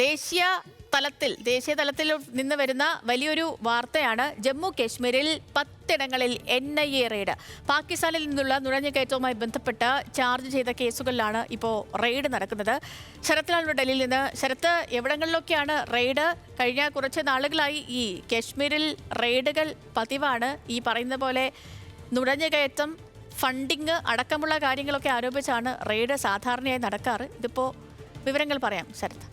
ദേശീയ തലത്തിൽ നിന്ന് വരുന്ന വലിയൊരു വാർത്തയാണ്. ജമ്മു കാശ്മീരിൽ 10 ഇടങ്ങളിൽ NIA റെയ്ഡ്. പാകിസ്ഥാനിൽ നിന്നുള്ള നുഴഞ്ഞുകയറ്റവുമായി ബന്ധപ്പെട്ട് ചാർജ് ചെയ്ത കേസുകളിലാണ് ഇപ്പോൾ റെയ്ഡ് നടക്കുന്നത്. ശരത്തിലാണ് ഡൽഹിയിൽ നിന്ന്. ശരത്ത്, എവിടങ്ങളിലൊക്കെയാണ് റെയ്ഡ്? കഴിഞ്ഞ കുറച്ച് നാളുകളായി ഈ കാശ്മീരിൽ റെയ്ഡുകൾ പതിവാണ്. ഈ പറയുന്ന പോലെ നുഴഞ്ഞുകയറ്റം, ഫണ്ടിങ് അടക്കമുള്ള കാര്യങ്ങളൊക്കെ ആരോപിച്ചാണ് റെയ്ഡ് സാധാരണയായി നടക്കാറ്. ഇതിപ്പോൾ വിവരങ്ങൾ പറയാം ശരത്ത്.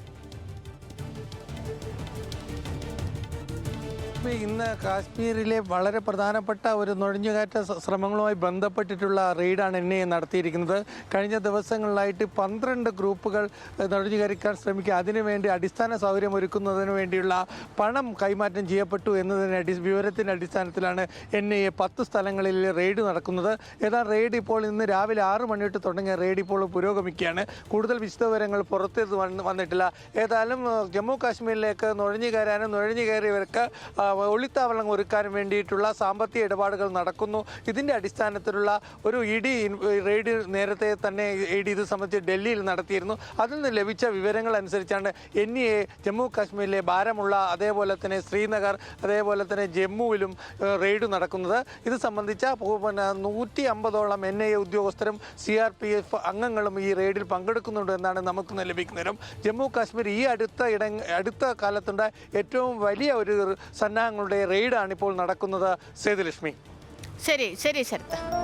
ഇന്ന് കാശ്മീരിലെ വളരെ പ്രധാനപ്പെട്ട ഒരു നുഴഞ്ഞുകയറ്റ ശ്രമങ്ങളുമായി ബന്ധപ്പെട്ടിട്ടുള്ള റെയ്ഡാണ് NIA നടത്തിയിരിക്കുന്നത്. കഴിഞ്ഞ ദിവസങ്ങളിലായിട്ട് 12 ഗ്രൂപ്പുകൾ നുഴഞ്ഞുകയറിക്കാൻ ശ്രമിക്കുക. അതിനുവേണ്ടി അടിസ്ഥാന സൗകര്യം ഒരുക്കുന്നതിന് വേണ്ടിയുള്ള പണം കൈമാറ്റം ചെയ്യപ്പെട്ടു എന്നതിന് വിവരത്തിൻ്റെ അടിസ്ഥാനത്തിലാണ് NIA 10 സ്ഥലങ്ങളിൽ റെയ്ഡ് നടക്കുന്നത്. ഏതാണ്ട് റെയ്ഡ് ഇപ്പോൾ ഇന്ന് രാവിലെ 6 മണി തൊട്ട് തുടങ്ങിയ റെയ്ഡ് ഇപ്പോൾ പുരോഗമിക്കുകയാണ്. കൂടുതൽ വിശദവിവരങ്ങൾ പുറത്തേക്ക് വന്നിട്ടില്ല. ഏതായാലും ജമ്മു കാശ്മീരിലേക്ക് നുഴഞ്ഞു കയറിയവർക്ക് ഒളിത്താവളങ്ങൾ ഒരുക്കാനും വേണ്ടിയിട്ടുള്ള സാമ്പത്തിക ഇടപാടുകൾ നടക്കുന്നു. ഇതിൻ്റെ അടിസ്ഥാനത്തിലുള്ള ഒരു റെയ്ഡ് നേരത്തെ തന്നെ ഇത് സംബന്ധിച്ച് ഡൽഹിയിൽ നടത്തിയിരുന്നു. അതിൽ നിന്ന് ലഭിച്ച വിവരങ്ങൾ അനുസരിച്ചാണ് NIA ജമ്മു കാശ്മീരിലെ ബാരമുള്ള, അതേപോലെ തന്നെ ശ്രീനഗർ, അതേപോലെ തന്നെ ജമ്മുവിലും റെയ്ഡ് നടക്കുന്നത്. ഇത് സംബന്ധിച്ച 150ഓളം NIA ഉദ്യോഗസ്ഥരും CRPF അംഗങ്ങളും ഈ റെയ്ഡിൽ പങ്കെടുക്കുന്നുണ്ട് എന്നാണ് നമുക്ക് ലഭിക്കുന്ന വിവരം. ജമ്മു കാശ്മീർ ഈ അടുത്ത കാലത്തുണ്ടായ ഏറ്റവും വലിയ ഒരു സന്നാഹങ്ങളുടെ റെയ്ഡാണ് ഇപ്പോൾ നടക്കുന്നത്. സേതുലക്ഷ്മി. ശരി ശരത്ത്.